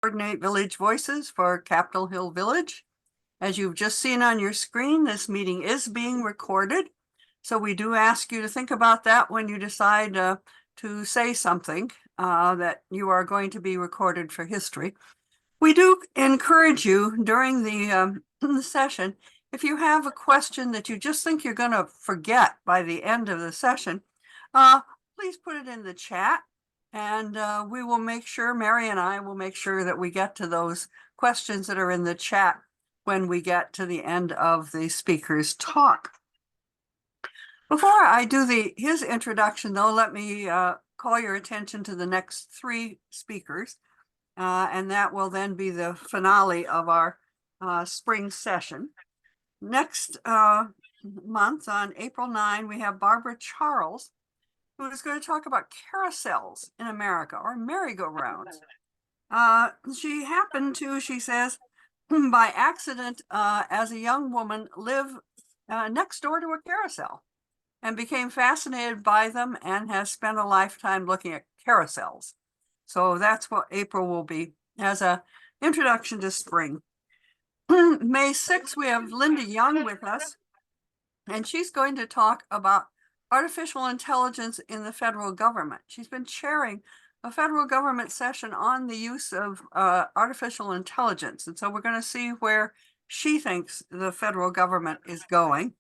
Coordinate Village Voices for Capitol Hill Village. As you've just seen on your screen, this meeting is being recorded. So we do ask you to think about that when you decide to say something that you are going to be recorded for history. We do encourage you during the session, if you have a question that you just think you're going to forget by the end of the session, please put it in the chat. And we will make sure, Mary and I will make sure that we get to those questions that are in the chat when we get to the end of the speaker's talk. Before I do his introduction, though, let me call your attention to the next three speakers. And that will then be the finale of our spring session. Next month, on April 9, we have Barbara Charles, who is going to talk about carousels in America, or merry-go-rounds. She happened to, she says, by accident, as a young woman, live next door to a carousel and became fascinated by them and has spent a lifetime looking at carousels. So that's what April will be as an introduction to spring. May 6th, we have Linda Young with us, and she's going to talk about artificial intelligence in the federal government. She's been chairing a federal government session on the use of artificial intelligence. And so we're going to see where she thinks the federal government is going.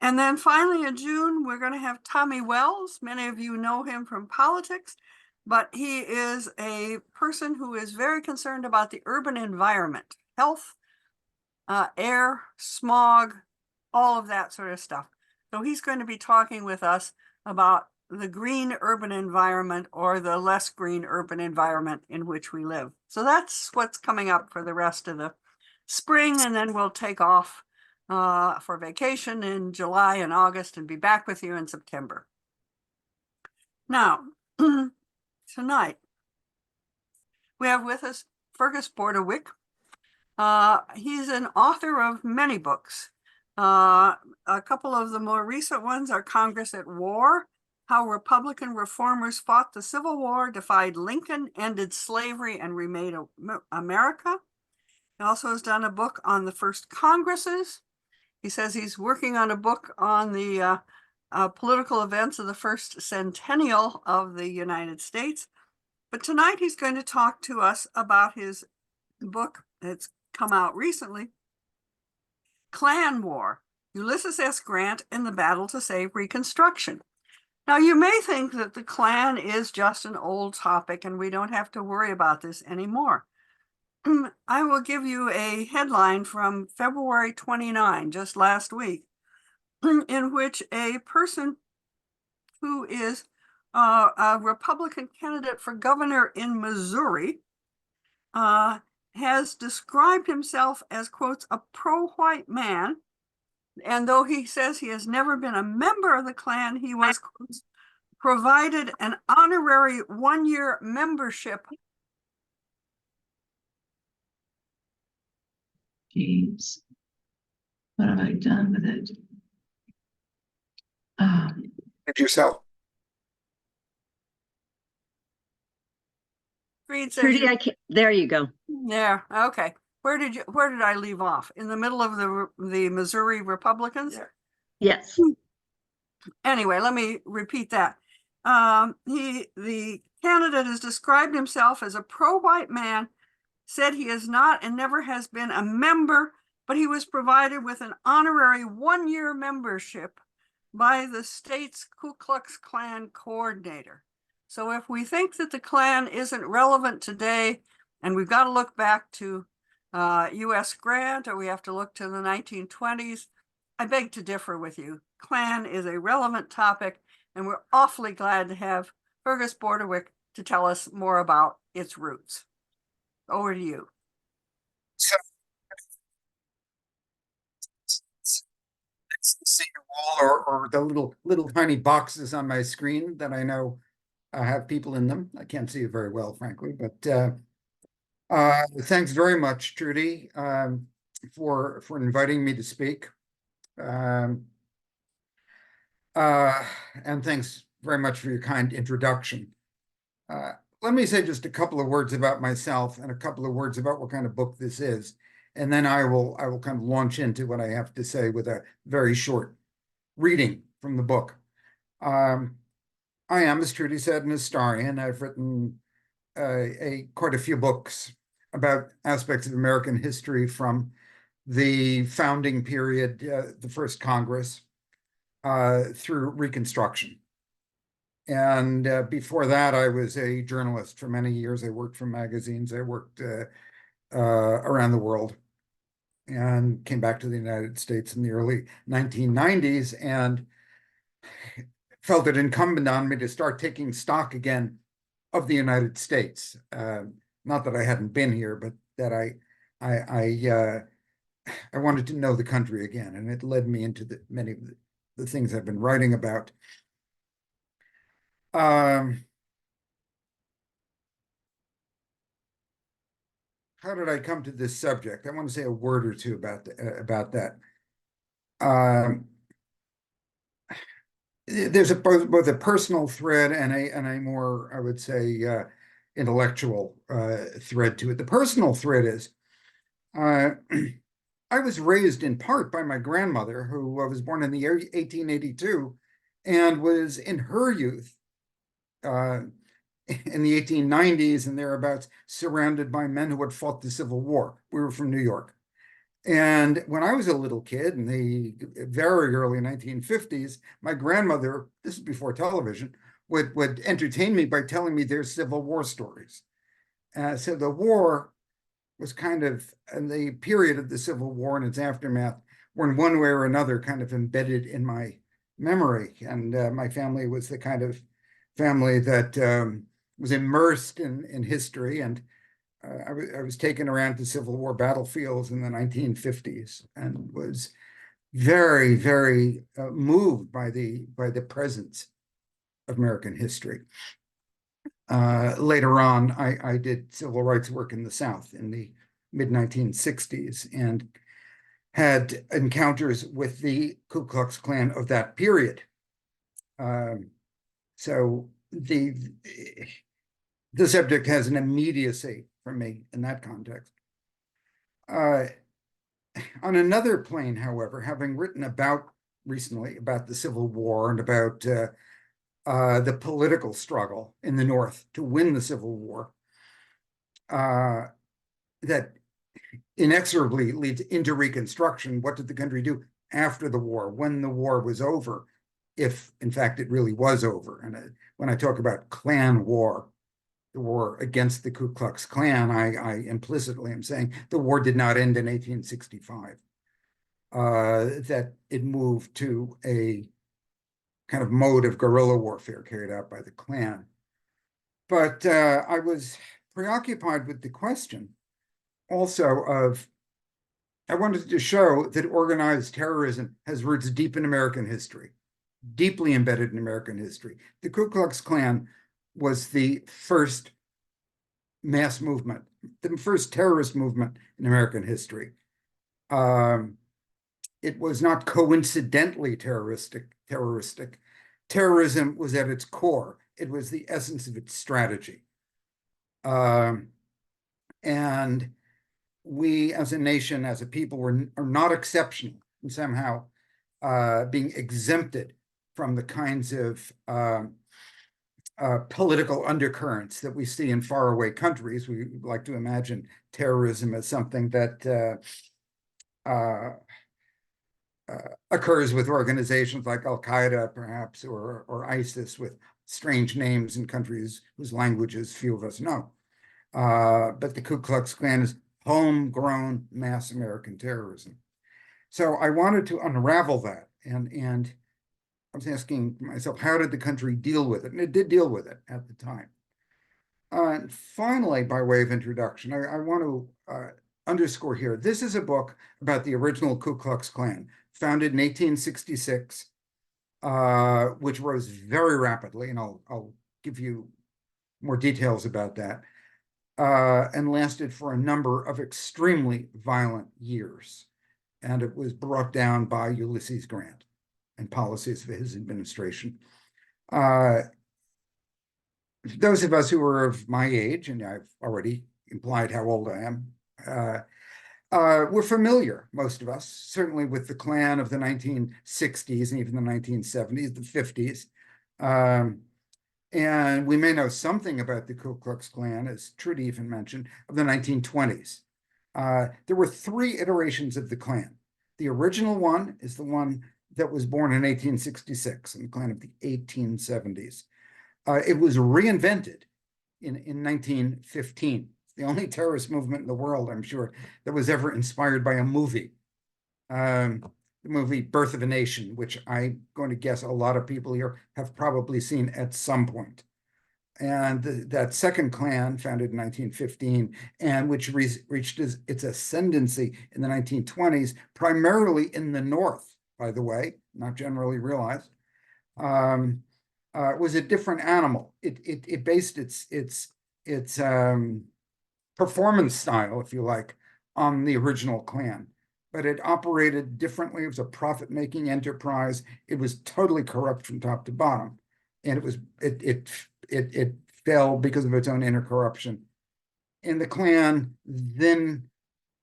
And then finally in June, we're going to have Tommy Wells. Many of you know him from politics, but he is a person who is very concerned about the urban environment, health, air, smog, all of that sort of stuff. So he's going to be talking with us about the green urban environment or the less green urban environment in which we live. So that's what's coming up for the rest of the spring, and then we'll take off for vacation in July and August and be back with you in September. Now, tonight, we have with us Fergus Bordewich. He's an author of many books. A couple of the more recent ones are Congress at War, How Republican Reformers Fought the Civil War, Defied Lincoln, Ended Slavery, and Remade America. He also has done a book on the first Congresses. He says he's working on a book on the political events of the first centennial of the United States. But tonight he's going to talk to us about his book that's come out recently, Klan War, Ulysses S. Grant and the Battle to Save Reconstruction. Now, you may think that the Klan is just an old topic and we don't have to worry about this anymore. I will give you a headline from February 29, just last week, in which a person who is a Republican candidate for governor in Missouri has described himself as, quotes, a pro-white man. And though he says he has never been a member of the Klan, he was, quotes, provided an honorary one-year membership. Jeez, what have I done with it? Yourself. Trudy, I can't. There you go. Yeah. Okay. Where did I leave off? In the middle of the Missouri Republicans? Yeah. Yes. Anyway, let me repeat that. The candidate has described himself as a pro-white man, said he is not and never has been a member, but he was provided with an honorary one-year membership by the state's Ku Klux Klan coordinator. So if we think that the Klan isn't relevant today, and we've got to look back to U.S. Grant, or we have to look to the 1920s, I beg to differ with you. Klan is a relevant topic, and we're awfully glad to have Fergus Bordewich to tell us more about its roots. Over to you. So, it's the cedar wall or the little tiny boxes on my screen that I know have people in them. I can't see it very well, frankly, but thanks very much, Trudy, for inviting me to speak. And thanks very much for your kind introduction. let me say just a couple of words about myself and a couple of words about what kind of book this is. And then I will kind of launch into what I have to say with a very short reading from the book. I am, as Trudy said, an historian. I've written quite a few books about aspects of American history from the founding period, the first Congress, through Reconstruction. And before that, I was a journalist for many years. I worked for magazines. I worked around the world and came back to the United States in the early 1990s and felt it incumbent on me to start taking stock again of the United States. Not that I hadn't been here, but that I wanted to know the country again, and it led me into many of the things I've been writing about. How did I come to this subject? I want to say a word or two about that. There's both a personal thread and a more, I would say, intellectual thread to it. The personal thread is I was raised in part by my grandmother, who was born in the year 1882 and was in her youth in the 1890s and thereabouts, surrounded by men who had fought the Civil War. We were from New York. And when I was a little kid in the very early 1950s, my grandmother, this is before television, would entertain me by telling me their Civil War stories. So the war was kind of, in the period of the Civil War and its aftermath, were in one way or another kind of embedded in my memory. And my family was the kind of family that was immersed in history. And I was taken around to Civil War battlefields in the 1950s and was very, very moved by the presence of American history. Later on, I did civil rights work in the South in the mid-1960s and had encounters with the Ku Klux Klan of that period. So the subject has an immediacy for me in that context. On another plane, however, having written recently about the Civil War and about the political struggle in the North to win the Civil War, that inexorably leads into Reconstruction. What did the country do after the war, when the war was over, if in fact it really was over? And when I talk about Klan War, the war against the Ku Klux Klan, I implicitly am saying the war did not end in 1865, that it moved to a kind of mode of guerrilla warfare carried out by the Klan. But I was preoccupied with the question also of, I wanted to show that organized terrorism has roots deep in American history, deeply embedded in American history. The Ku Klux Klan was the first mass movement, the first terrorist movement in American history. It was not coincidentally terroristic. Terrorism was at its core. It was the essence of its strategy. And we as a nation, as a people, are not exceptional in somehow being exempted from the kinds of political undercurrents that we see in faraway countries. We like to imagine terrorism as something that occurs with organizations like Al-Qaeda, perhaps, or ISIS, with strange names in countries whose languages few of us know. But the Ku Klux Klan is homegrown mass American terrorism. So I wanted to unravel that, and I was asking myself, how did the country deal with it? And it did deal with it at the time. And finally, by way of introduction, I want to underscore here, this is a book about the original Ku Klux Klan, founded in 1866, which rose very rapidly, and I'll give you more details about that, and lasted for a number of extremely violent years. And it was brought down by Ulysses Grant. and policies of his administration. those of us who are of my age, and I've already implied how old I am, we're familiar, most of us, certainly with the Klan of the 1960s and even the 1970s, the 50s. And we may know something about the Ku Klux Klan, as Trudy even mentioned, of the 1920s. There were 3 iterations of the Klan. The original one is the one that was born in 1866, and the Klan of the 1870s. It was reinvented in 1915. It's the only terrorist movement in the world, I'm sure, that was ever inspired by a movie. The movie Birth of a Nation, which I'm going to guess a lot of people here have probably seen at some point. And that second Klan, founded in 1915, and which reached its ascendancy in the 1920s, primarily in the North, by the way, not generally realized, was a different animal. It based its performance style, if you like, on the original Klan, but it operated differently. It was a profit-making enterprise. It was totally corrupt from top to bottom, and it fell because of its own inner corruption. And the Klan then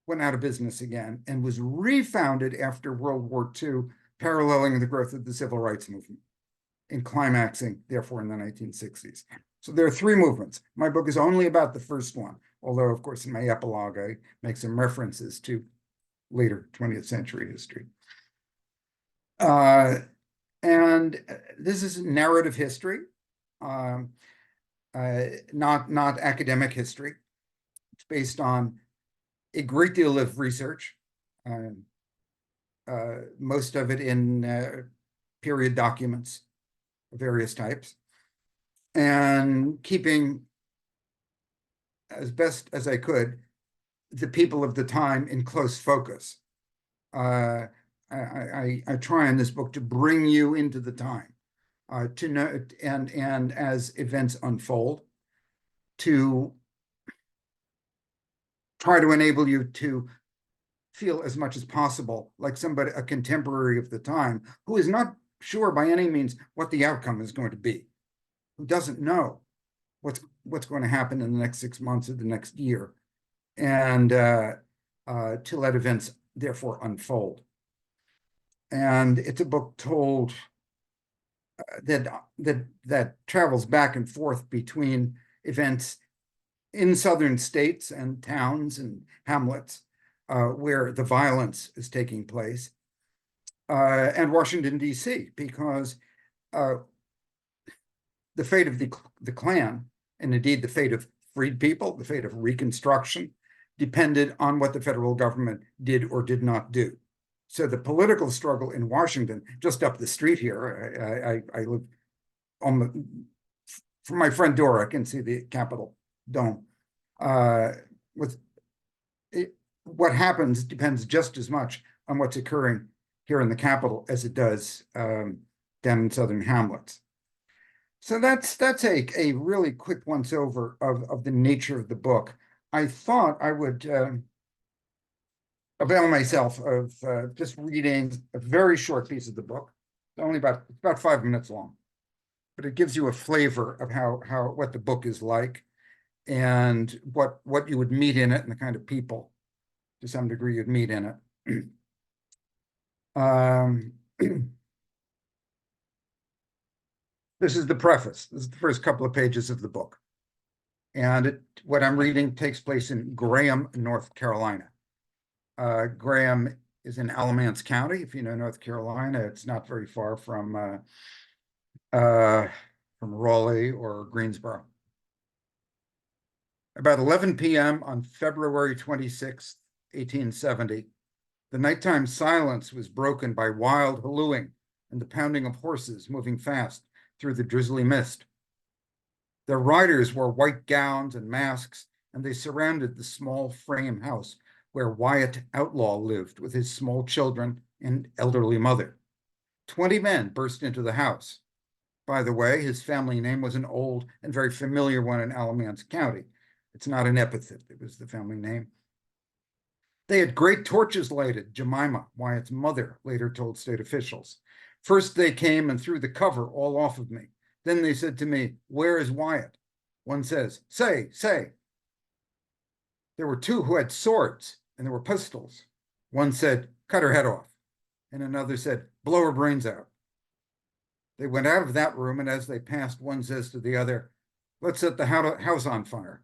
went out of business again and was refounded after World War II, paralleling the growth of the civil rights movement and climaxing, therefore, in the 1960s. So there are 3 movements. My book is only about the first one, although, of course, in my epilogue, I make some references to later 20th century history. And this is narrative history, not academic history. It's based on a great deal of research, most of it in period documents of various types, and keeping, as best as I could, the people of the time in close focus. I try in this book to bring you into the time, to know, and as events unfold, to try to enable you to feel as much as possible like somebody, a contemporary of the time, who is not sure by any means what the outcome is going to be, who doesn't know what's going to happen in the next 6 months or the next year, and to let events therefore unfold. And it's a book told that travels back and forth between events in southern states and towns and hamlets where the violence is taking place, and Washington, D.C., because the fate of the Klan, and indeed the fate of freed people, the fate of Reconstruction, depended on what the federal government did or did not do. So the political struggle in Washington, just up the street here, I live on from my front door, I can see the Capitol dome. What happens depends just as much on what's occurring here in the Capitol as it does down in southern hamlets. So that's a really quick once over of the nature of the book. I thought I would avail myself of just reading a very short piece of the book. It's only about 5 minutes long, but it gives you a flavor of what the book is like, and what you would meet in it, and the kind of people, to some degree, you'd meet in it. This is the preface. This is the first couple of pages of the book. And what I'm reading takes place in Graham, North Carolina. Graham is in Alamance County. If you know North Carolina, it's not very far from Raleigh or Greensboro. About 11 p.m. on February 26, 1870, the nighttime silence was broken by wild hallooing and the pounding of horses moving fast through the drizzly mist. Their riders wore white gowns and masks, and they surrounded the small frame house where Wyatt Outlaw lived with his small children and elderly mother. 20 men burst into the house. By the way, his family name was an old and very familiar one in Alamance County. It's not an epithet, it was the family name. They had great torches lighted, Jemima, Wyatt's mother, later told state officials. First they came and threw the cover all off of me. Then they said to me, "Where is Wyatt?" One says, say. There were two who had swords, and there were pistols. One said, cut her head off, and another said, blow her brains out. They went out of that room, and as they passed, one says to the other, let's set the house on fire.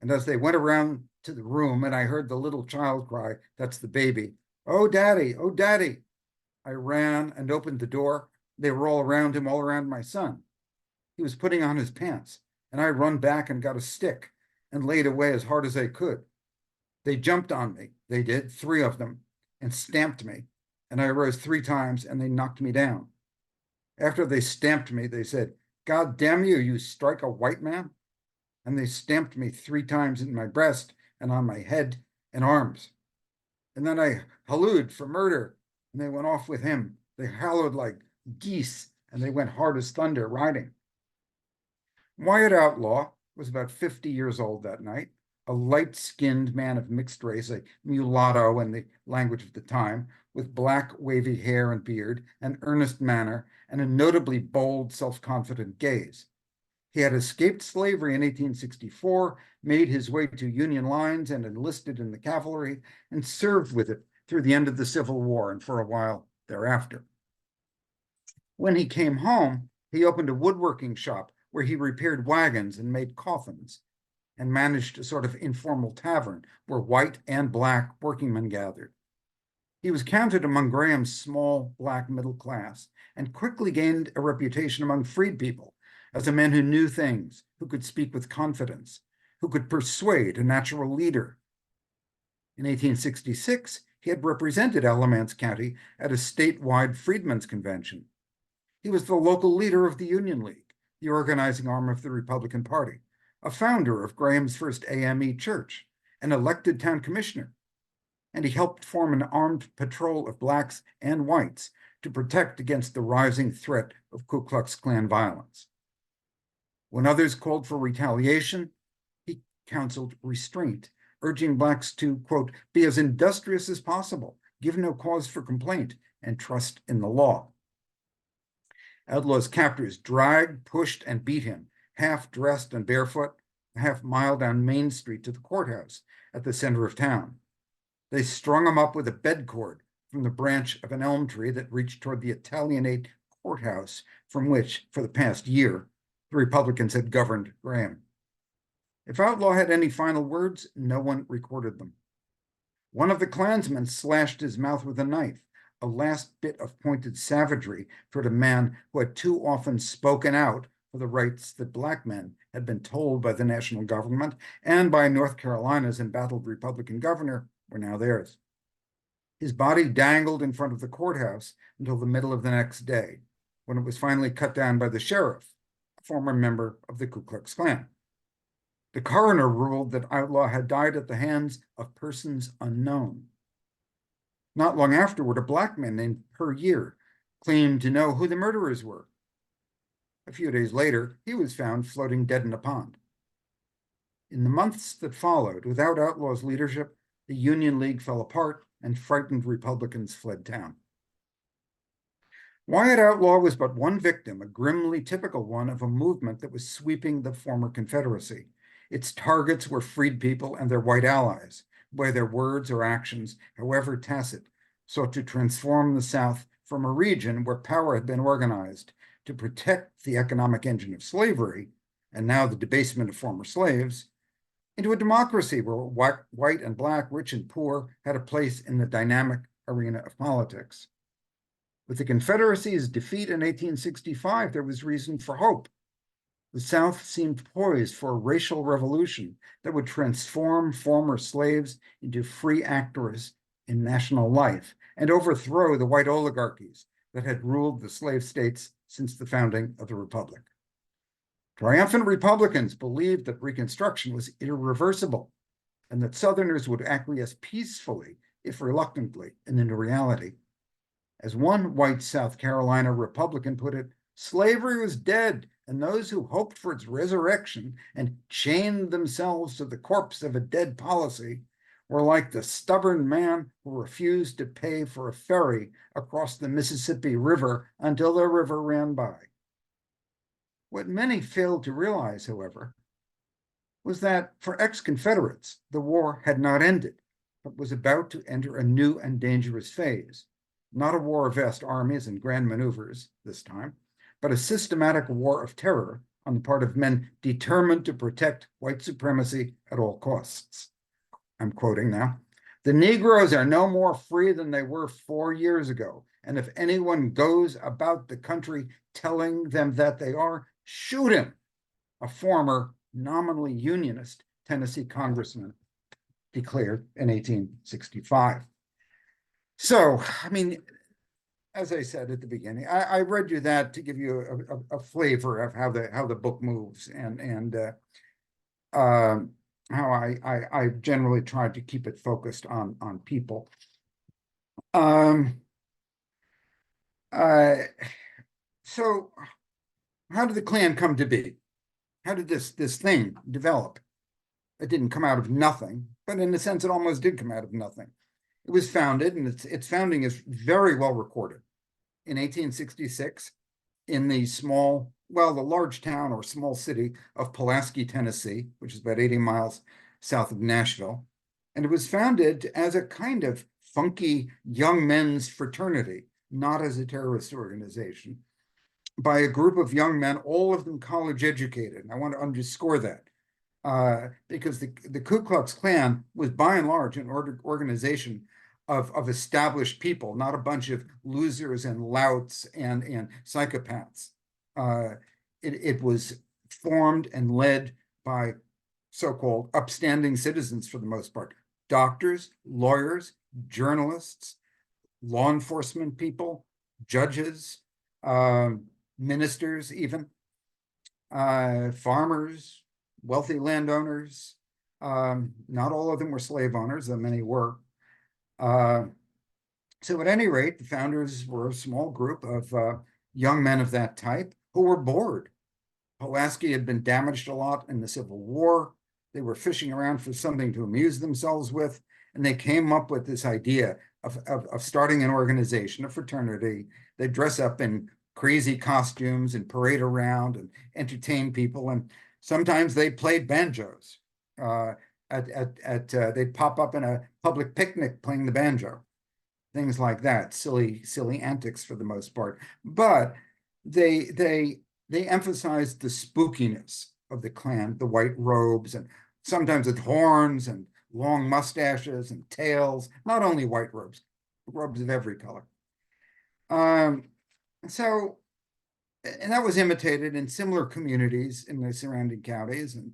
And as they went around to the room, and I heard the little child cry, that's the baby, oh, daddy, oh, daddy. I ran and opened the door. They were all around him, all around my son. He was putting on his pants, and I run back and got a stick and laid away as hard as I could. They jumped on me, they did, 3 of them, and stamped me, and I rose 3 times, and they knocked me down. After they stamped me, they said, God damn you, you strike a white man? And they stamped me 3 times in my breast and on my head and arms. And then I hallooed for murder, and they went off with him. They hallooed like geese, and they went hard as thunder riding. Wyatt Outlaw was about 50 years old that night, a light-skinned man of mixed race, a mulatto in the language of the time, with black wavy hair and beard, an earnest manner, and a notably bold, self-confident gaze. He had escaped slavery in 1864, made his way to Union lines and enlisted in the cavalry, and served with it through the end of the Civil War and for a while thereafter. When he came home, he opened a woodworking shop where he repaired wagons and made coffins, and managed a sort of informal tavern where white and black workingmen gathered. He was counted among Graham's small black middle class and quickly gained a reputation among freed people as a man who knew things, who could speak with confidence, who could persuade a natural leader. In 1866, he had represented Alamance County at a statewide freedmen's convention. He was the local leader of the Union League, the organizing arm of the Republican Party, a founder of Graham's first AME church, an elected town commissioner, and he helped form an armed patrol of blacks and whites to protect against the rising threat of Ku Klux Klan violence. When others called for retaliation, he counseled restraint, urging blacks to, quote, be as industrious as possible, give no cause for complaint, and trust in the law. Outlaw's captors dragged, pushed, and beat him, half dressed and barefoot, a half-mile down Main Street to the courthouse at the center of town. They strung him up with a bedcord from the branch of an elm tree that reached toward the Italianate courthouse from which, for the past year, the Republicans had governed Graham. If Outlaw had any final words, no one recorded them. One of the Klansmen slashed his mouth with a knife, a last bit of pointed savagery toward a man who had too often spoken out for the rights that black men had been told by the national government and by North Carolina's embattled Republican governor were now theirs. His body dangled in front of the courthouse until the middle of the next day, when it was finally cut down by the sheriff, a former member of the Ku Klux Klan. The coroner ruled that Outlaw had died at the hands of persons unknown. Not long afterward, a black man named Per Year claimed to know who the murderers were. A few days later, he was found floating dead in a pond. In the months that followed, without Outlaw's leadership, the Union League fell apart and frightened Republicans fled town. Wyatt Outlaw was but one victim, a grimly typical one of a movement that was sweeping the former Confederacy. Its targets were freed people and their white allies, by their words or actions, however tacit, sought to transform the South from a region where power had been organized to protect the economic engine of slavery, and now the debasement of former slaves, into a democracy where white and black, rich and poor, had a place in the dynamic arena of politics. With the Confederacy's defeat in 1865, there was reason for hope. The South seemed poised for a racial revolution that would transform former slaves into free actors in national life and overthrow the white oligarchies that had ruled the slave states since the founding of the Republic. Triumphant Republicans believed that Reconstruction was irreversible and that Southerners would acquiesce peacefully, if reluctantly, and into reality. As one white South Carolina Republican put it, slavery was dead, and those who hoped for its resurrection and chained themselves to the corpse of a dead policy were like the stubborn man who refused to pay for a ferry across the Mississippi River until the river ran by. What many failed to realize, however, was that for ex-Confederates, the war had not ended, but was about to enter a new and dangerous phase. Not a war of vast armies and grand maneuvers this time, but a systematic war of terror on the part of men determined to protect white supremacy at all costs. I'm quoting now. The Negroes are no more free than they were 4 years ago. And if anyone goes about the country telling them that they are, shoot him. A former nominally Unionist Tennessee congressman declared in 1865. So, I mean, as I said at the beginning, I read you that to give you a flavor of how the book moves and how I generally tried to keep it focused on people. So how did the Klan come to be? How did this thing develop? It didn't come out of nothing, but in a sense, it almost did come out of nothing. It was founded, and its founding is very well recorded in 1866 in the large town or small city of Pulaski, Tennessee, which is about 80 miles south of Nashville. And it was founded as a kind of funky young men's fraternity, not as a terrorist organization, by a group of young men, all of them college educated. And I want to underscore that. Because the Ku Klux Klan was by and large an organization of established people, not a bunch of losers and louts and psychopaths. It was formed and led by so-called upstanding citizens for the most part, doctors, lawyers, journalists, law enforcement people, judges, ministers even, farmers, wealthy landowners. Not all of them were slave owners, though many were. So at any rate, the founders were a small group of young men of that type who were bored. Pulaski had been damaged a lot in the Civil War. They were fishing around for something to amuse themselves with, and they came up with this idea of starting an organization, a fraternity. They dress up in crazy costumes and parade around and entertain people, and sometimes they played banjos. They'd pop up in a public picnic playing the banjo, things like that, silly antics for the most part. But they emphasized the spookiness of the Klan, the white robes, and sometimes with horns and long mustaches and tails, not only white robes, robes of every color. So, and that was imitated in similar communities in the surrounding counties. And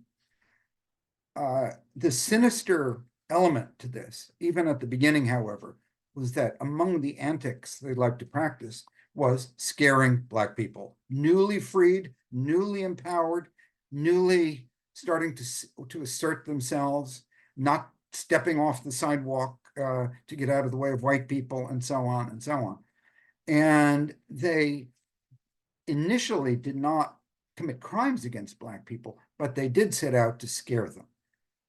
the sinister element to this, even at the beginning, however, was that among the antics they liked to practice was scaring Black people, newly freed, newly empowered, newly starting to assert themselves, not stepping off the sidewalk to get out of the way of white people, and so on and so on. And they initially did not commit crimes against Black people, but they did set out to scare them.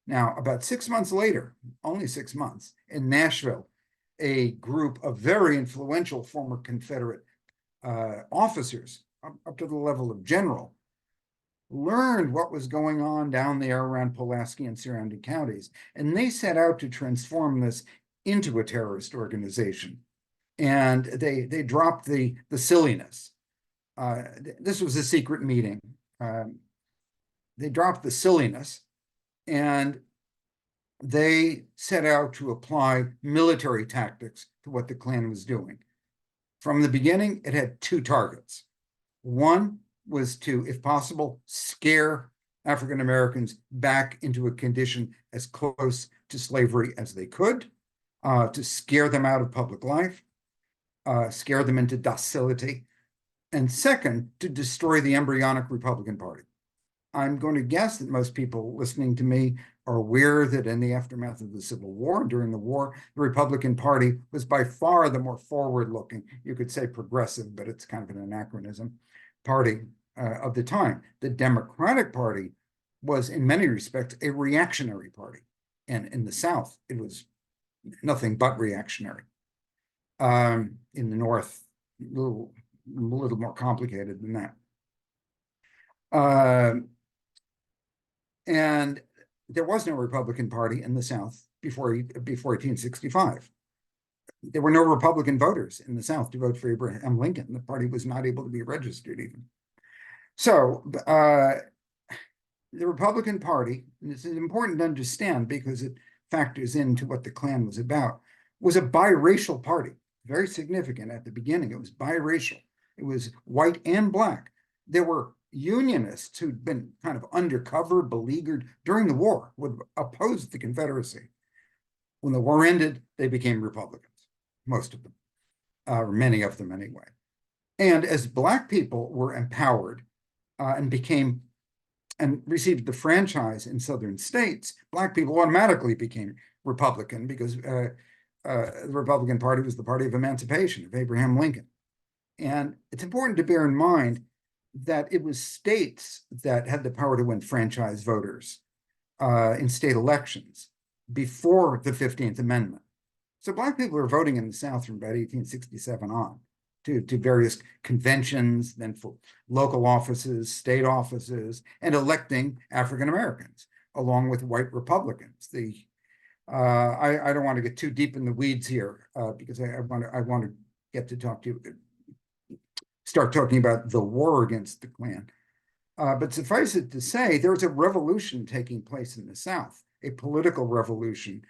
Now, about 6 months later, only 6 months, in Nashville, a group of very influential former Confederate officers, up to the level of general, learned what was going on down there around Pulaski and surrounding counties, and they set out to transform this into a terrorist organization. And they dropped the silliness. This was a secret meeting. They dropped the silliness, and they set out to apply military tactics to what the Klan was doing. From the beginning, it had two targets. One was to, if possible, scare African Americans back into a condition as close to slavery as they could, to scare them out of public life, scare them into docility, and second, to destroy the embryonic Republican Party. I'm going to guess that most people listening to me are aware that in the aftermath of the Civil War and during the war, the Republican Party was by far the more forward-looking, you could say progressive, but it's kind of an anachronism, party of the time. The Democratic Party was in many respects a reactionary party. And in the South, it was nothing but reactionary. In the North, a little more complicated than that. And there was no Republican Party in the South before 1865. There were no Republican voters in the South to vote for Abraham Lincoln. The party was not able to be registered even. So the Republican Party, and this is important to understand because it factors into what the Klan was about, was a biracial party. Very significant at the beginning. It was biracial. It was white and black. There were Unionists who'd been kind of undercover, beleaguered during the war, would oppose the Confederacy. When the war ended, they became Republicans, most of them, or many of them anyway. And as black people were empowered and received the franchise in southern states, black people automatically became Republican because the Republican Party was the party of emancipation of Abraham Lincoln. And it's important to bear in mind that it was states that had the power to win franchise voters in state elections before the 15th Amendment. So black people were voting in the South from about 1867 on to various conventions, then for local offices, state offices, and electing African Americans along with white Republicans. I don't want to get too deep in the weeds here because I want to get to talk to you. Start talking about the war against the Klan. But suffice it to say, there was a revolution taking place in the South, a political revolution.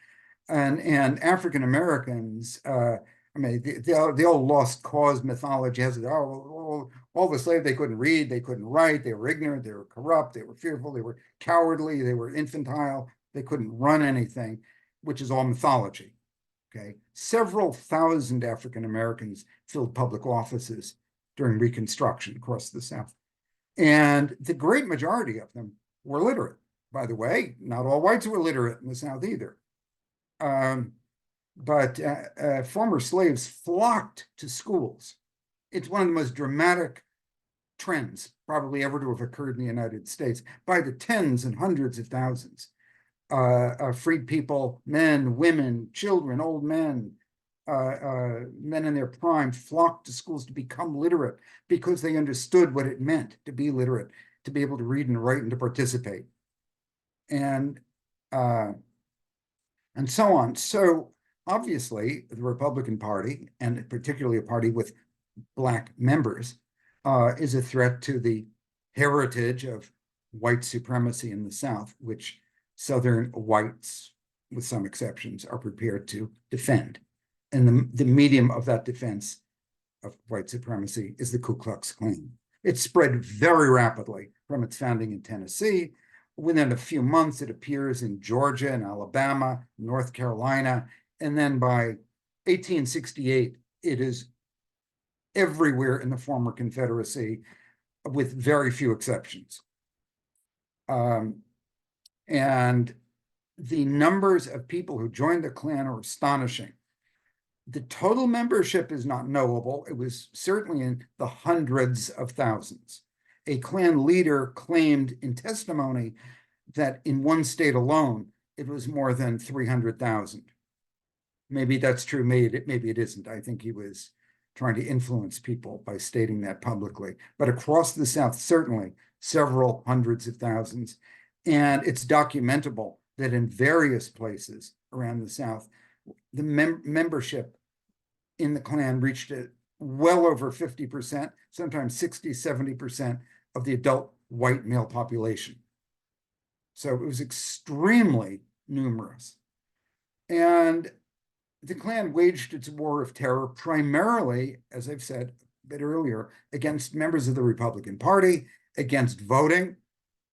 And African Americans, I mean, the old lost cause mythology has it, all the slaves, they couldn't read, they couldn't write, they were ignorant, they were corrupt, they were fearful, they were cowardly, they were infantile, they couldn't run anything, which is all mythology, okay? Several thousand African Americans filled public offices during Reconstruction across the South. And the great majority of them were literate. By the way, not all whites were literate in the South either. But former slaves flocked to schools. It's one of the most dramatic trends probably ever to have occurred in the United States by the tens and hundreds of thousands. Freed people, men, women, children, old men, men in their prime flocked to schools to become literate because they understood what it meant to be literate, to be able to read and write and to participate, and so on. So obviously, the Republican Party, and particularly a party with black members, is a threat to the heritage of white supremacy in the South, which Southern whites, with some exceptions, are prepared to defend. And the medium of that defense of white supremacy is the Ku Klux Klan. It spread very rapidly from its founding in Tennessee. Within a few months, it appears in Georgia and Alabama, North Carolina, and then by 1868, it is everywhere in the former Confederacy, with very few exceptions. And the numbers of people who joined the Klan are astonishing. The total membership is not knowable. It was certainly in the hundreds of thousands. A Klan leader claimed in testimony that in one state alone, it was more than 300,000. Maybe that's true, maybe it isn't. I think he was trying to influence people by stating that publicly. But across the South, certainly several hundreds of thousands. And it's documentable that in various places around the South, the membership in the Klan reached well over 50%, sometimes 60, 70% of the adult white male population. So it was extremely numerous. And the Klan waged its war of terror primarily, as I've said a bit earlier, against members of the Republican Party, against voting.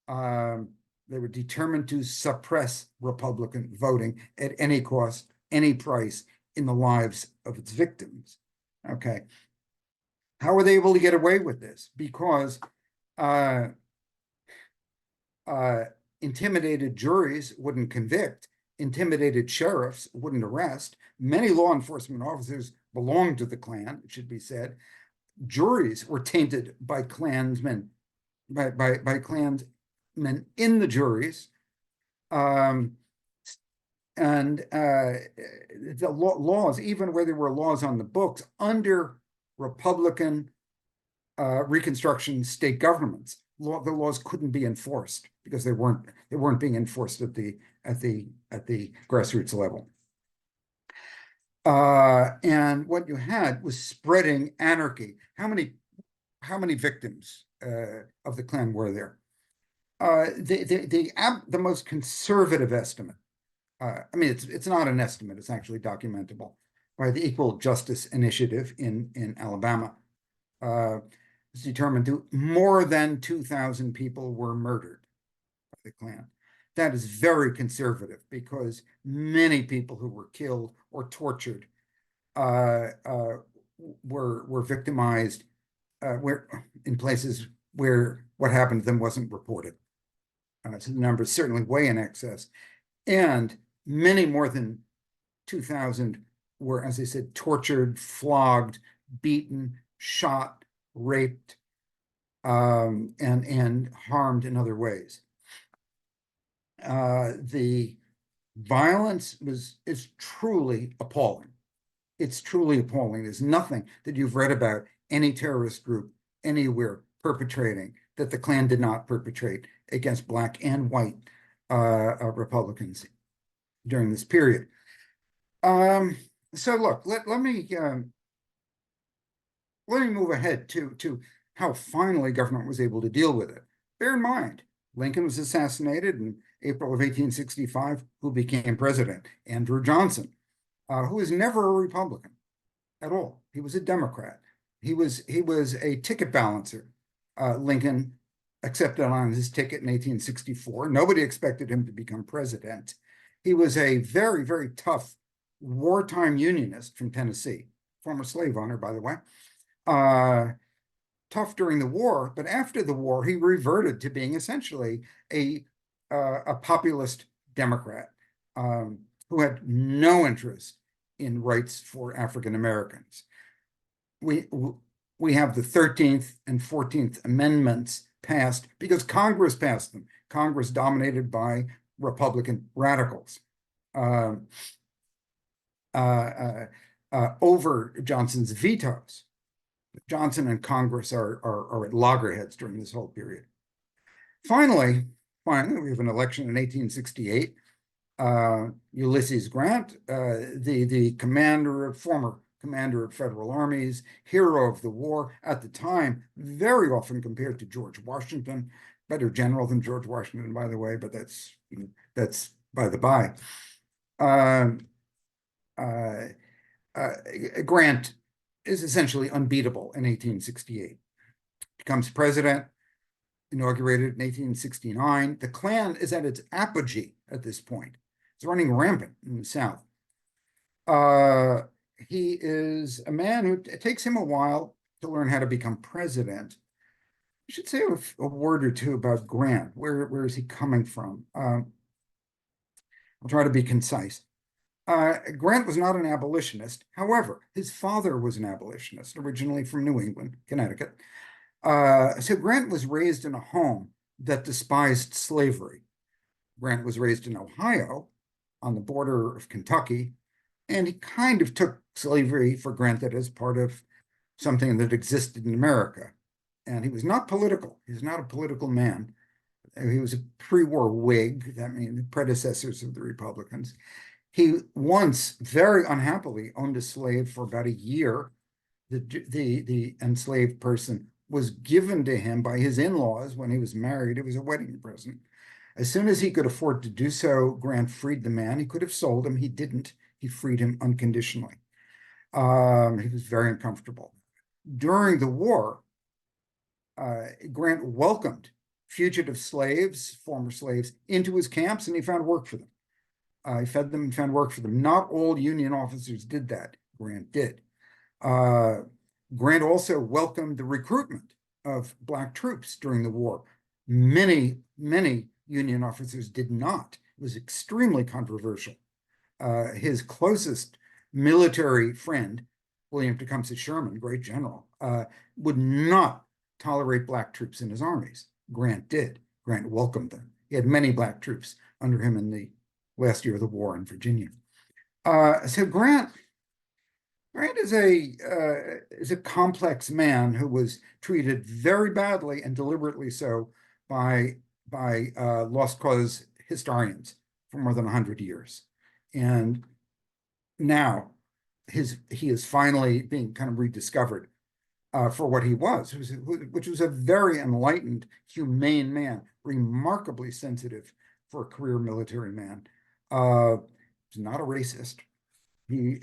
They were determined to suppress Republican voting at any cost, any price, in the lives of its victims. Okay. How were they able to get away with this? Because intimidated juries wouldn't convict, intimidated sheriffs wouldn't arrest. Many law enforcement officers belonged to the Klan, it should be said. Juries were tainted by Klansmen, by Klansmen in the juries. And the laws, even where there were laws on the books, under Republican Reconstruction state governments, the laws couldn't be enforced because they weren't being enforced at the grassroots level. And what you had was spreading anarchy. How many victims of the Klan were there? The most conservative estimate, I mean, it's not an estimate, it's actually documentable by the Equal Justice Initiative in Alabama. It's determined to more than 2,000 people were murdered by the Klan. That is very conservative because many people who were killed or tortured were victimized in places where what happened to them wasn't reported. So the number is certainly way in excess. And many more than 2,000 were, as I said, tortured, flogged, beaten, shot, raped, and harmed in other ways. The violence is truly appalling. It's truly appalling. There's nothing that you've read about any terrorist group anywhere perpetrating that the Klan did not perpetrate against Black and white Republicans during this period. So look, let me move ahead to how finally government was able to deal with it. Bear in mind, Lincoln was assassinated in April of 1865. Who became president? Andrew Johnson, who was never a Republican at all. He was a Democrat. He was a ticket balancer. Lincoln accepted on his ticket in 1864. Nobody expected him to become president. He was a very, very tough wartime unionist from Tennessee, former slave owner, by the way. Tough during the war, but after the war, he reverted to being essentially a populist Democrat who had no interest in rights for African Americans. We have the 13th and 14th Amendments passed because Congress passed them. Congress dominated by Republican radicals over Johnson's vetoes. Johnson and Congress are at loggerheads during this whole period. Finally, we have an election in 1868. Ulysses Grant, the former commander of federal armies, hero of the war at the time, very often compared to George Washington, better general than George Washington, by the way, but that's by the by. Grant is essentially unbeatable in 1868. Becomes president, inaugurated in 1869. The Klan is at its apogee at this point. It's running rampant in the South. He is a man who it takes him a while to learn how to become president. I should say a word or two about Grant. Where is he coming from? I'll try to be concise. Grant was not an abolitionist. However, his father was an abolitionist, originally from New England, Connecticut. So Grant was raised in a home that despised slavery. Grant was raised in Ohio, on the border of Kentucky, and he kind of took slavery for granted as part of something that existed in America. And he was not political. He was not a political man. He was a pre-war Whig, that means the predecessors of the Republicans. He once, very unhappily, owned a slave for about a year. The enslaved person was given to him by his in-laws when he was married. It was a wedding present. As soon as he could afford to do so, Grant freed the man. He could have sold him. He didn't. He freed him unconditionally. He was very uncomfortable. During the war, Grant welcomed fugitive slaves, former slaves, into his camps, and he found work for them. He fed them and found work for them. Not all Union officers did that. Grant did. Grant also welcomed the recruitment of Black troops during the war. Many Union officers did not. It was extremely controversial. His closest military friend, William Tecumseh Sherman, great general, would not tolerate Black troops in his armies. Grant did. Grant welcomed them. He had many Black troops under him in the last year of the war in Virginia. So Grant Grant is a complex man who was treated very badly and deliberately so by lost cause historians for more than 100 years. And now he is finally being kind of rediscovered for what he was, which was a very enlightened, humane man, remarkably sensitive for a career military man. He's not a racist. He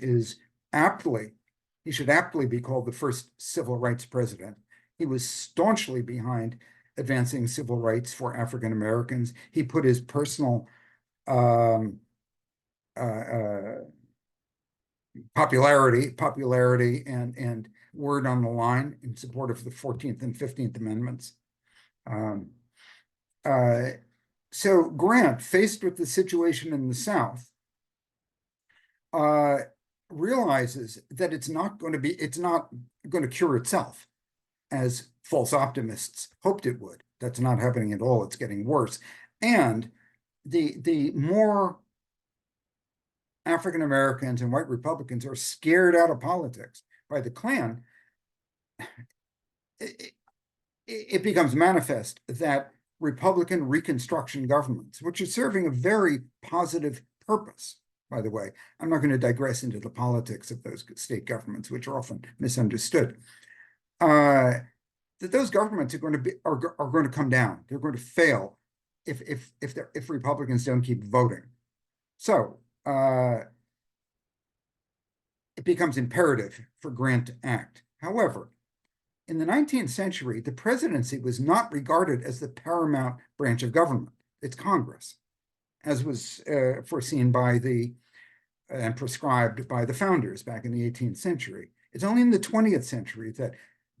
should aptly be called the first civil rights president. He was staunchly behind advancing civil rights for African Americans. He put his personal popularity and word on the line in support of the 14th and 15th Amendments. So Grant, faced with the situation in the South, realizes that it's not going to cure itself, as false optimists hoped it would. That's not happening at all. It's getting worse. And the more African Americans and white Republicans are scared out of politics by the Klan, it becomes manifest that Republican Reconstruction governments, which are serving a very positive purpose, by the way, I'm not going to digress into the politics of those state governments, which are often misunderstood, that those governments are going to come down. They're going to fail if Republicans don't keep voting. So it becomes imperative for Grant to act. However, in the 19th century, the presidency was not regarded as the paramount branch of government. It's Congress, as was foreseen by and prescribed by the founders back in the 18th century. It's only in the 20th century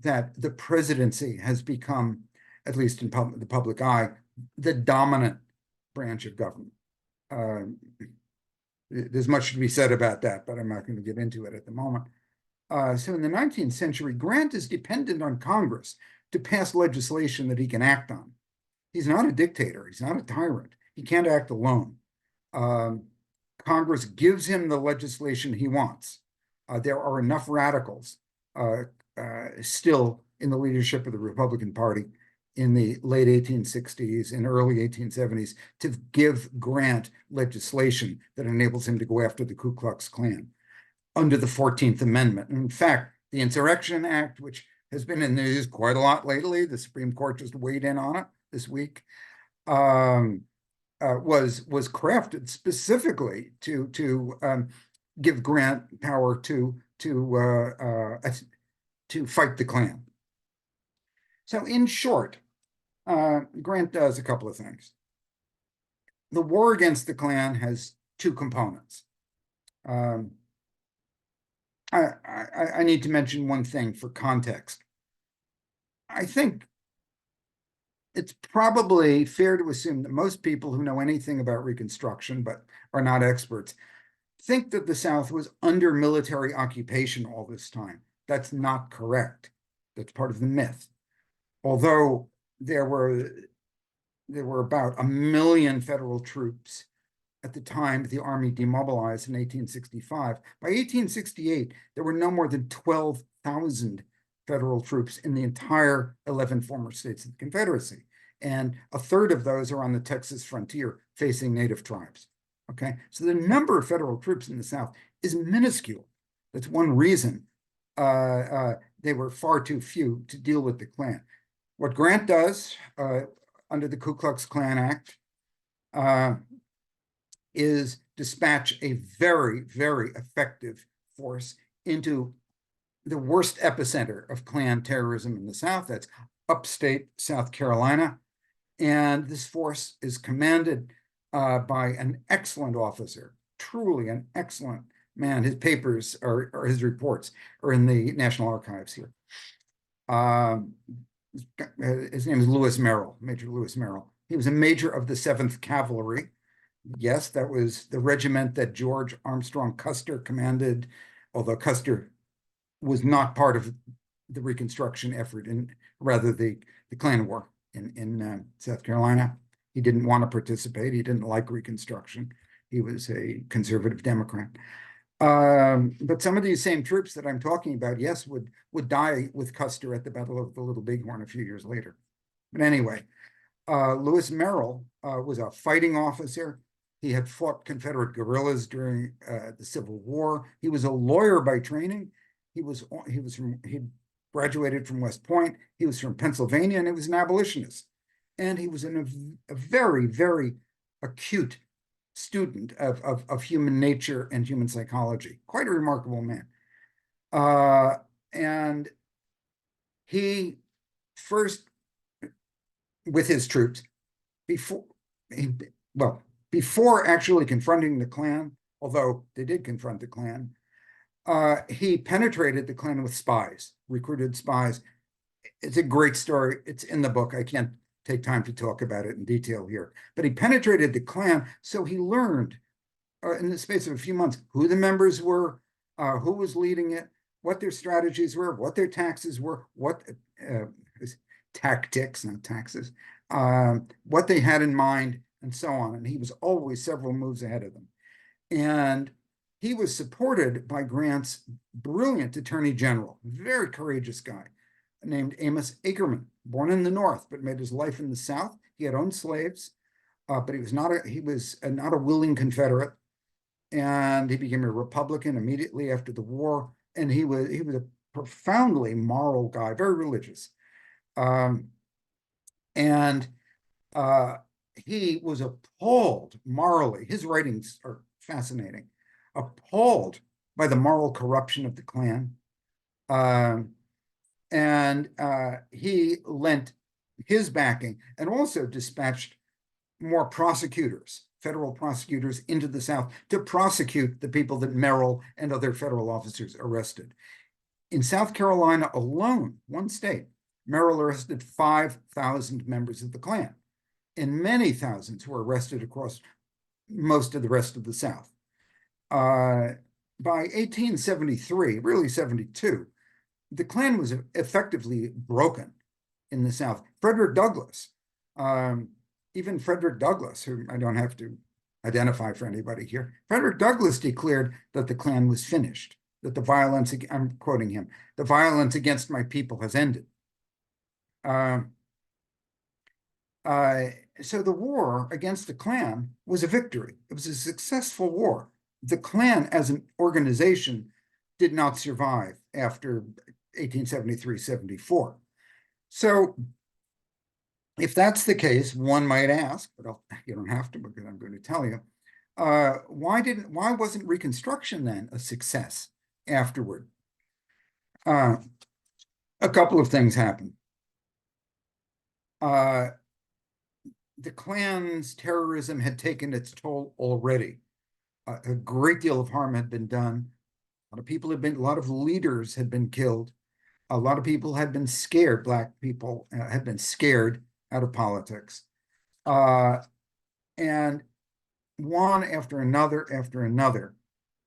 that the presidency has become, at least in the public eye, the dominant branch of government. There's much to be said about that, but I'm not going to get into it at the moment. So in the 19th century, Grant is dependent on Congress to pass legislation that he can act on. He's not a dictator. He's not a tyrant. He can't act alone. Congress gives him the legislation he wants. There are enough radicals still in the leadership of the Republican Party in the late 1860s and early 1870s to give Grant legislation that enables him to go after the Ku Klux Klan under the 14th Amendment. In fact, the Insurrection Act, which has been in the news quite a lot lately, the Supreme Court just weighed in on it this week, was crafted specifically to give Grant power to fight the Klan. So in short, Grant does a couple of things. The war against the Klan has two components. I need to mention one thing for context. I think it's probably fair to assume that most people who know anything about Reconstruction, but are not experts, think that the South was under military occupation all this time. That's not correct. That's part of the myth. Although there were about 1 million federal troops at the time the Army demobilized in 1865. By 1868, there were no more than 12,000 federal troops in the entire 11 former states of the Confederacy. And a third of those are on the Texas frontier facing native tribes. Okay, so the number of federal troops in the South is minuscule. That's one reason they were far too few to deal with the Klan. What Grant does under the Ku Klux Klan Act is dispatch a very, very effective force into the worst epicenter of Klan terrorism in the South. That's upstate South Carolina. And this force is commanded by an excellent officer, truly an excellent man. His papers or his reports are in the National Archives here. His name is Lewis Merrill, Major Lewis Merrill. He was a major of the 7th Cavalry. Yes, that was the regiment that George Armstrong Custer commanded, although Custer was not part of the Reconstruction effort, rather the Klan War in South Carolina. He didn't want to participate. He didn't like Reconstruction. He was a conservative Democrat. But some of these same troops that I'm talking about, yes, would die with Custer at the Battle of the Little Bighorn a few years later. But anyway, Lewis Merrill was a fighting officer. He had fought Confederate guerrillas during the Civil War. He was a lawyer by training. He graduated from West Point. He was from Pennsylvania, and he was an abolitionist. And he was a very, very acute student of human nature and human psychology. Quite a remarkable man. And he first, with his troops, before actually confronting the Klan, although they did confront the Klan, he penetrated the Klan with spies, recruited spies. It's a great story. It's in the book. I can't take time to talk about it in detail here. But he penetrated the Klan, so he learned in the space of a few months who the members were, who was leading it, what their strategies were, what their taxes were, what tactics, not taxes, what they had in mind, and so on. And he was always several moves ahead of them. And he was supported by Grant's brilliant attorney general, very courageous guy, named Amos Ackerman, born in the North, but made his life in the South. He had owned slaves, but he was not a willing Confederate. And he became a Republican immediately after the war. And he was a profoundly moral guy, very religious. He was appalled morally. His writings are fascinating. Appalled by the moral corruption of the Klan. He lent his backing and also dispatched more prosecutors, federal prosecutors, into the South to prosecute the people that Merrill and other federal officers arrested. In South Carolina alone, one state, Merrill arrested 5,000 members of the Klan, and many thousands were arrested across most of the rest of the South. By 1873, really 72, the Klan was effectively broken in the South. Frederick Douglass, even Frederick Douglass, who I don't have to identify for anybody here, Frederick Douglass declared that the Klan was finished, that the violence, I'm quoting him, the violence against my people has ended. So the war against the Klan was a victory. It was a successful war. The Klan as an organization did not survive after 1873-74. So if that's the case, one might ask, but you don't have to because I'm going to tell you, why wasn't Reconstruction then a success afterward? A couple of things happened. The Klan's terrorism had taken its toll already. A great deal of harm had been done. A lot of leaders had been killed. A lot of people had been scared. Black people had been scared out of politics. And one after another,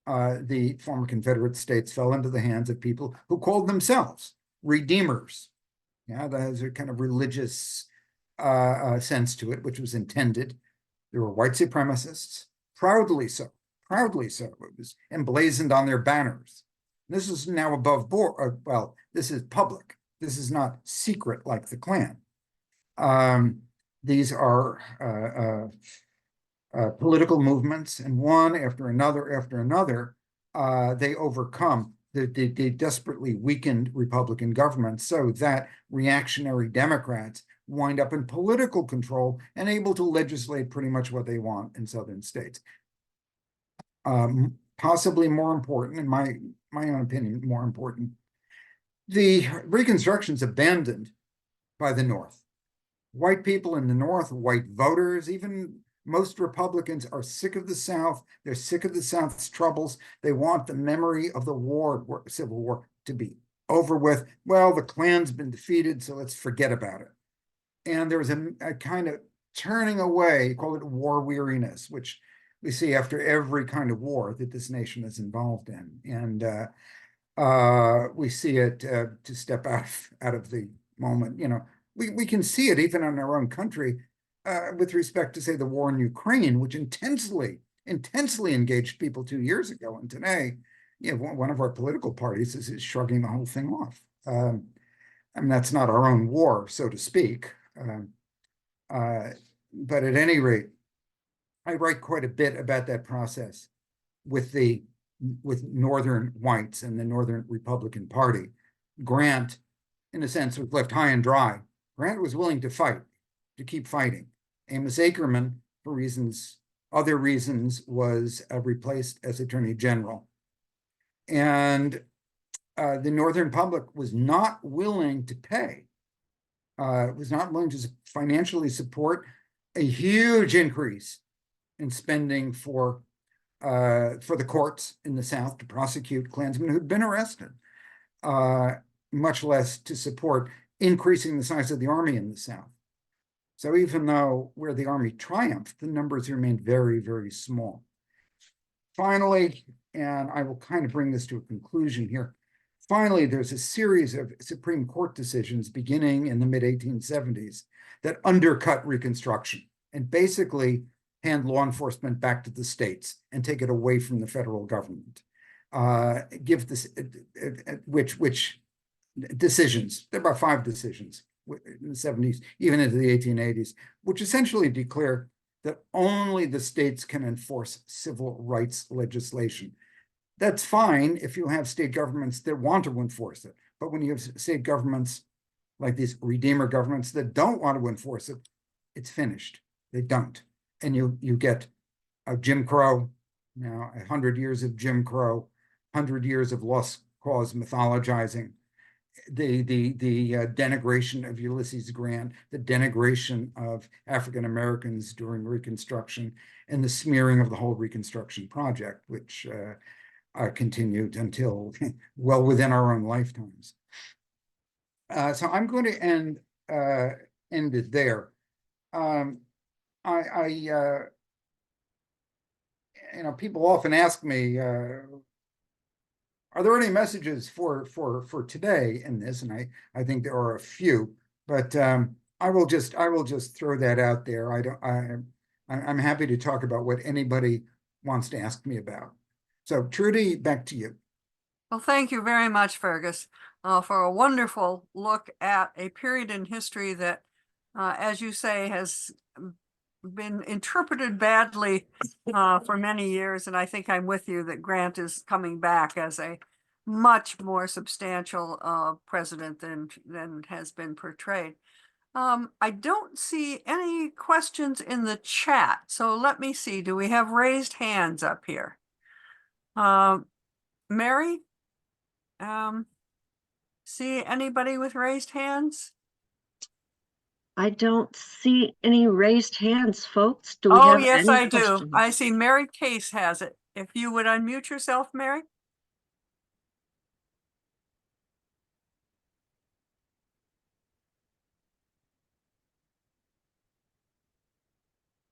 the former Confederate states fell into the hands of people who called themselves redeemers. Yeah, that has a kind of religious sense to it, which was intended. There were white supremacists, proudly so. It was emblazoned on their banners. This is now above board. Well, this is public. This is not secret like the Klan. These are political movements, and one after another, they overcome the desperately weakened Republican government so that reactionary Democrats wind up in political control and able to legislate pretty much what they want in southern states. Possibly more important, in my own opinion, more important, the Reconstruction's abandoned by the North. White people in the North, white voters, even most Republicans are sick of the South. They're sick of the South's troubles. They want the memory of the Civil War, to be over with. Well, the Klan's been defeated, so let's forget about it. And there was a kind of turning away, call it war weariness, which we see after every kind of war that this nation is involved in. And we see it to step out of the moment. You know, we can see it even in our own country with respect to, say, the war in Ukraine, which intensely intensely engaged people 2 years ago, and today, one of our political parties is shrugging the whole thing off. I mean, that's not our own war, so to speak. But at any rate, I write quite a bit about that process with Northern whites and the Northern Republican Party. Grant, in a sense, was left high and dry. Grant was willing to fight, to keep fighting. Amos Ackerman, for other reasons, was replaced as Attorney General. And the Northern public was not willing to pay, was not willing to financially support a huge increase in spending for the courts in the South to prosecute Klansmen who'd been arrested, much less to support increasing the size of the army in the South. So even though where the army triumphed, the numbers remained very, very small. Finally, and I will kind of bring this to a conclusion here, finally, there's a series of Supreme Court decisions beginning in the mid-1870s that undercut Reconstruction and basically hand law enforcement back to the states and take it away from the federal government. Give this, which decisions, there are about 5 decisions in the 70s, even into the 1880s, which essentially declare that only the states can enforce civil rights legislation. That's fine if you have state governments that want to enforce it. But when you have state governments like these Redeemer governments that don't want to enforce it, it's finished. They don't. And you get a Jim Crow, now 100 years of Jim Crow, 100 years of lost cause mythologizing, the denigration of Ulysses Grant, the denigration of African Americans during Reconstruction, and the smearing of the whole Reconstruction project, which continued until well within our own lifetimes. So I'm going to end it there. People often ask me, are there any messages for today in this? And I think there are a few, but I will just throw that out there. I'm happy to talk about what anybody wants to ask me about. So Trudy, back to you. Well, thank you very much, Fergus, for a wonderful look at a period in history that, as you say, has been interpreted badly for many years. And I think I'm with you that Grant is coming back as a much more substantial president than has been portrayed. I don't see any questions in the chat. So let me see. Do we have raised hands up here? Mary? See anybody with raised hands? I don't see any raised hands, folks. Do we Oh, have yes, any I do. questions? I see Mary Case has it. If you would unmute yourself, Mary.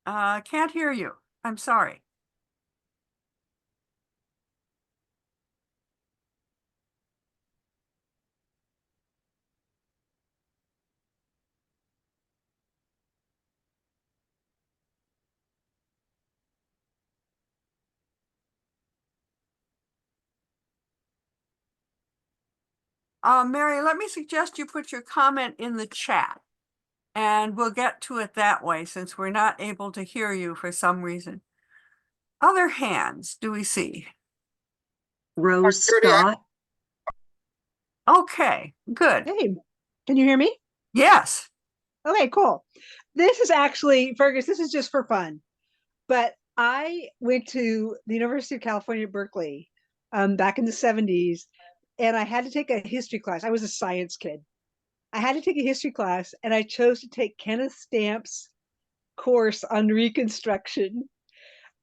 Can't hear you. I'm sorry. Mary, let me suggest you put your comment in the chat and we'll get to it that way since we're not able to hear you for some reason. Other hands do we see? Rose Scott. Okay, good. Hey, can you hear me? Yes. Okay, cool. This is actually, Fergus, this is just for fun. But I went to the University of California, Berkeley, back in the 70s, and I had to take a history class. I was a science kid. I had to take a history class, and I chose to take Kenneth Stamp's course on Reconstruction.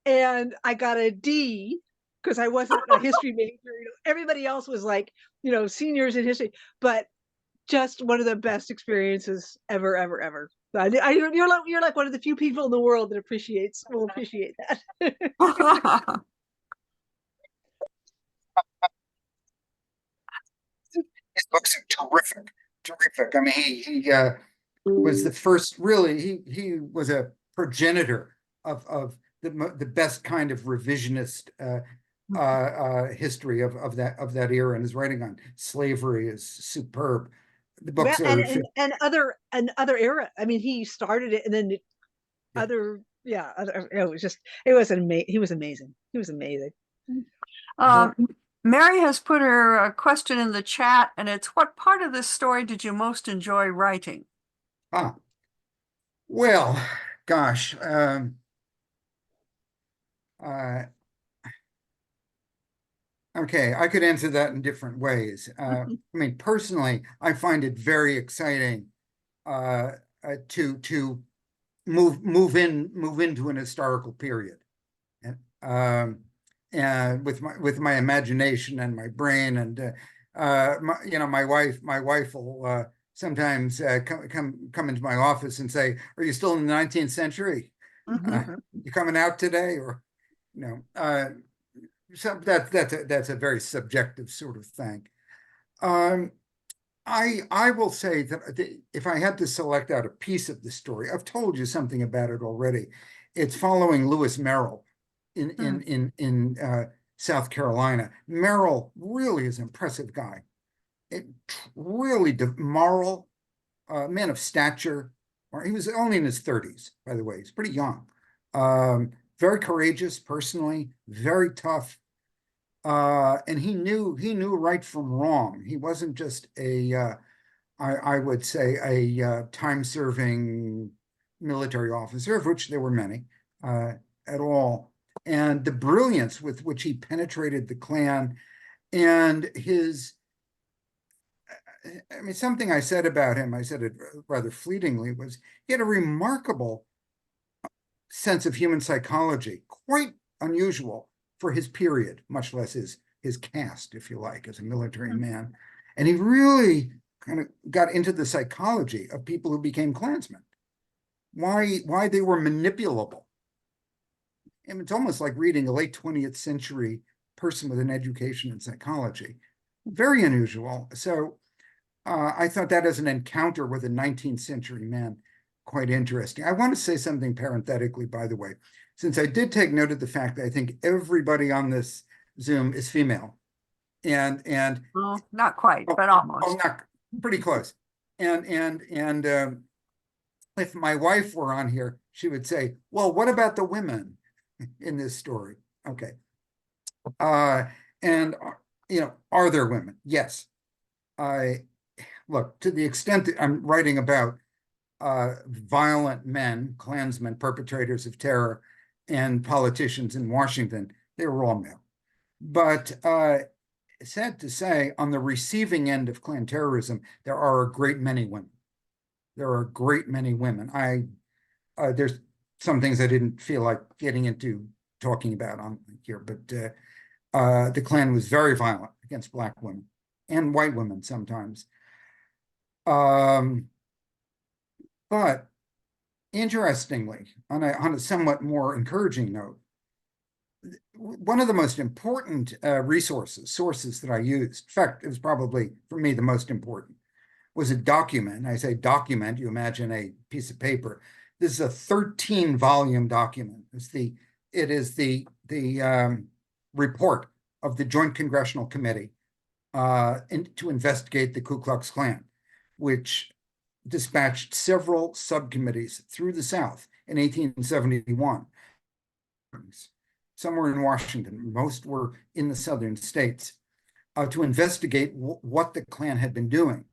And I got a D because I wasn't a history major. Everybody else was like, seniors in history. But just one of the best experiences ever, ever, ever. You're like one of the few people in the world that will appreciate that. His books are terrific. I mean, he was the first, really, he was a progenitor of the best kind of revisionist history of that era, and his writing on slavery is superb. The Well, books are and other era. I mean, he started it, and then Yeah. other, yeah, other. It was just, it was he was amazing. He was amazing. Mary has put her question in the chat, and it's, what part of this story did you most enjoy writing? Well, gosh, okay, I could answer that in different ways. I mean, personally, I find it very exciting to move into an historical period, and with my imagination and my brain, and my wife will sometimes come into my office and say, "Are you still in the 19th century? You coming out today?" Or so that's a very subjective sort of thing. I will say that if I had to select out a piece of the story, I've told you something about it already. It's following Lewis Merrill in South Carolina. Merrill really is an impressive guy. Really moral, man of stature. Or he was only in his 30s, by the way. He's pretty young. Very courageous personally, very tough. And he knew right from wrong. He wasn't just I would say a time-serving military officer, of which there were many, at all. And the brilliance with which he penetrated the Klan, and I mean, something I said about him, I said it rather fleetingly, was he had a remarkable sense of human psychology, quite unusual for his period, much less his caste, if you like, as a military man. And he really kind of got into the psychology of people who became Klansmen, why they were manipulable. And it's almost like reading a late 20th century person with an education in psychology. Very unusual. So I thought that as an encounter with a 19th century man, quite interesting. I want to say something parenthetically, by the way, since I did take note of the fact that I think everybody on this Zoom is female. And well, not quite, but almost. not pretty close. And if my wife were on here, she would say, "Well, what about the women in this story?" Okay. And are there women? Yes. Look, to the extent that I'm writing about violent men, Klansmen, perpetrators of terror, and politicians in Washington, they were all male. But sad to say, on the receiving end of Klan terrorism, there are a great many women. There are a great many women. There's some things I didn't feel like getting into talking about on here, but the Klan was very violent against Black women and white women sometimes. But interestingly, on a somewhat more encouraging note, one of the most important sources that I used, in fact, it was probably, for me, the most important, was a document. I say document, you imagine a piece of paper. This is a 13-volume document. It is the report of the Joint Congressional Committee to investigate the Ku Klux Klan, which dispatched several subcommittees through the South in 1871. Some were in Washington, most were in the southern states, to investigate what the Klan had been doing.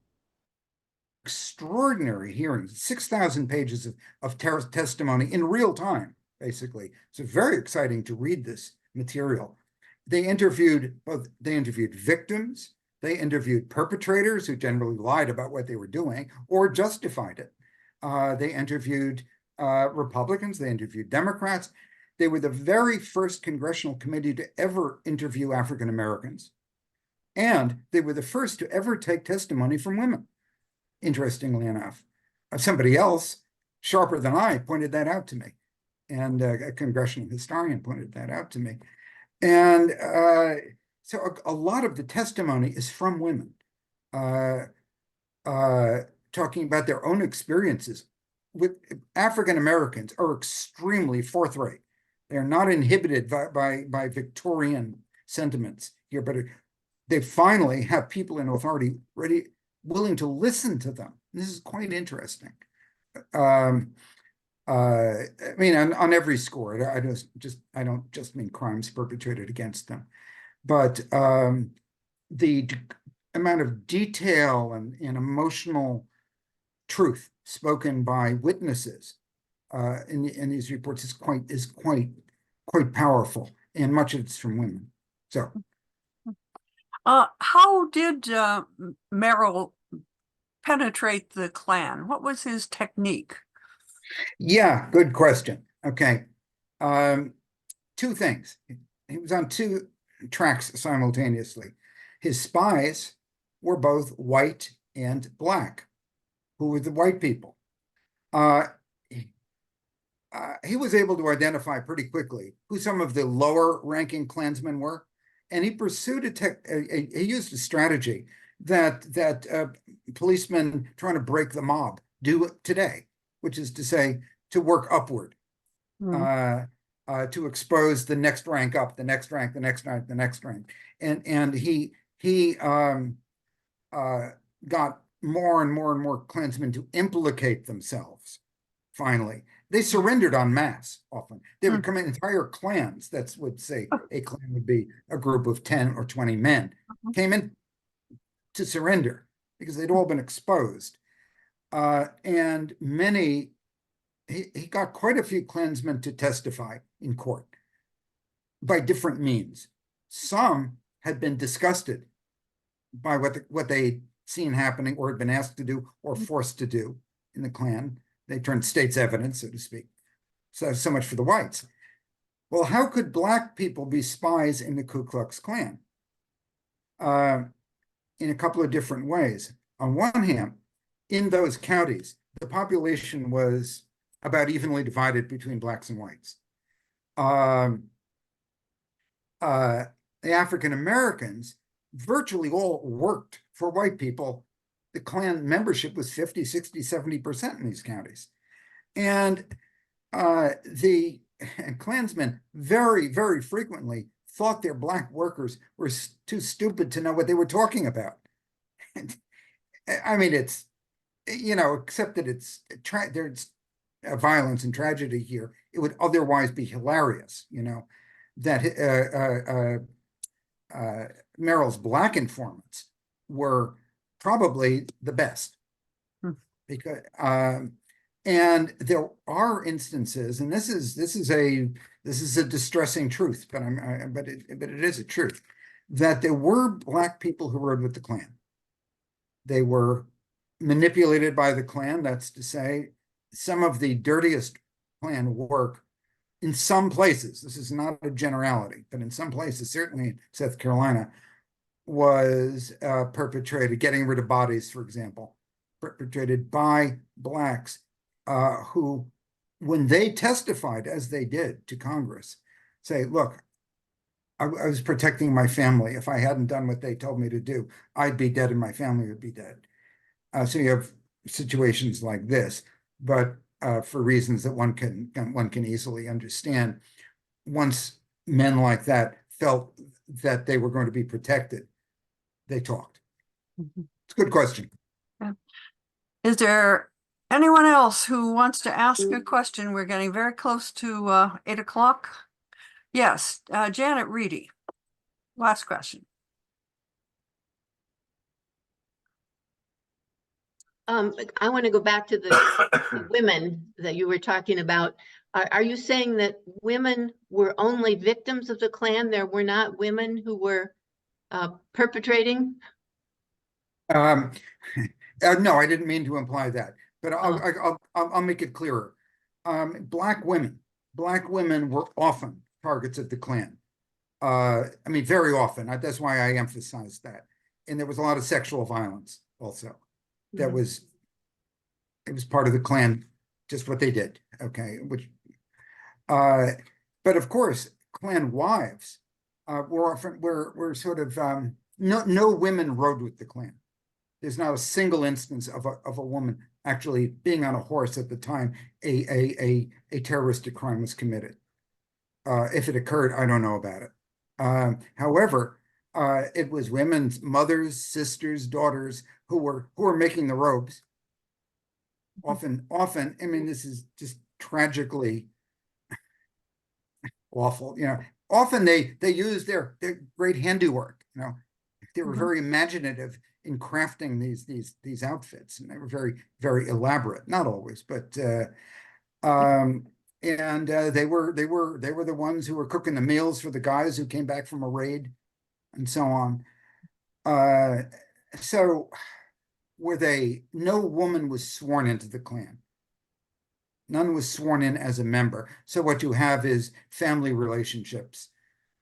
Extraordinary hearings, 6,000 pages of testimony in real time, basically. So very exciting to read this material. They interviewed victims, they interviewed perpetrators who generally lied about what they were doing or justified it. They interviewed Republicans, they interviewed Democrats. They were the very first congressional committee to ever interview African Americans. And they were the first to ever take testimony from women, interestingly enough. Somebody else, sharper than I, pointed that out to me. And a congressional historian pointed that out to me. And so a lot of the testimony is from women, talking about their own experiences with African Americans are extremely forthright. They're not inhibited by Victorian sentiments here, but they finally have people in authority willing to listen to them. This is quite interesting. I mean, on every score, I don't just mean crimes perpetrated against them, but the amount of detail and emotional truth spoken by witnesses in these reports is quite powerful, and much of it's from women. So, how did Merrill penetrate the Klan? What was his technique? yeah, good question. Okay, two things. He was on two tracks simultaneously. His spies were both white and black. Who were the white people? He was able to identify pretty quickly who some of the lower ranking Klansmen were, and he pursued he used a strategy that policemen trying to break the mob do today, which is to say, to work upward, to expose the next rank up, the next rank, the next rank, the next rank, and he got more and more and more Klansmen to implicate themselves. Finally, they surrendered en masse. Often they would come in entire clans. That's what say a clan would be a group of 10 or 20 men came in to surrender because they'd all been exposed. And many, he got quite a few Klansmen to testify in court by different means. Some had been disgusted by what they'd seen happening or had been asked to do or forced to do in the Klan. They turned state's evidence, so to speak. So much for the whites. Well, how could black people be spies in the Ku Klux Klan? In a couple of different ways. On one hand, in those counties, the population was about evenly divided between blacks and whites. The African Americans virtually all worked for white people. The Klan membership was 50, 60, 70% in these counties. And the Klansmen very, very frequently thought their black workers were too stupid to know what they were talking about. And, I mean, it's, except that there's violence and tragedy here. It would otherwise be hilarious, that Merrill's black informants were probably the best, because and there are instances, and this is a distressing truth, but it is a truth, that there were black people who rode with the Klan. They were manipulated by the Klan. That's to say, some of the dirtiest Klan work in some places, this is not a generality, but in some places, certainly in South Carolina, was perpetrated, getting rid of bodies, for example, perpetrated by blacks who, when they testified, as they did to Congress, say, look, I was protecting my family. If I hadn't done what they told me to do, I'd be dead and my family would be dead. So you have situations like this, but for reasons that one can easily understand, once men like that felt that they were going to be protected, they talked. It's a good question. Is there anyone else who wants to ask a question? We're getting very close to 8 o'clock. Yes, Janet Reedy, last question. I want to go back to the women that you were talking about. Are you saying that women were only victims of the Klan? There were not women who were perpetrating? No, I didn't mean to imply that, but I'll make it clearer. Black women were often targets of the Klan. I mean, very often. That's why I emphasized that. And there was a lot of sexual violence also. That was, it was part of the Klan, just what they did. Okay, but of course, Klan wives were often were sort of no women rode with the Klan. There's not a single instance of a woman actually being on a horse at the time a terroristic crime was committed. If it occurred, I don't know about it. However, it was women's mothers, sisters, daughters who were making the robes. Often, I mean, this is just tragically awful. You know, often they use their great handiwork. You know, they were very imaginative in crafting these outfits, and they were very elaborate. Not always, but they were the ones who were cooking the meals for the guys who came back from a raid, and so on. So no woman was sworn into the Klan. None was sworn in as a member. So what you have is family relationships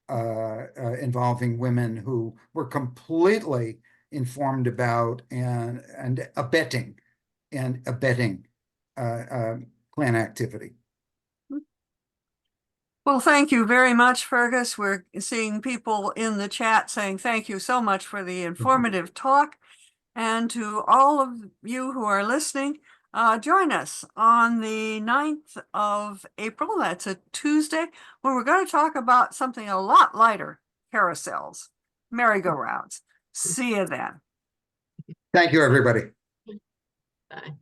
involving women who were completely informed about and abetting Klan activity. Well, thank you very much, Fergus. We're seeing people in the chat saying thank you so much for the informative talk. And to all of you who are listening, join us on the 9th of April. That's a Tuesday, when we're going to talk about something a lot lighter: carousels, merry-go-rounds. See you then. Thank you, everybody. Bye.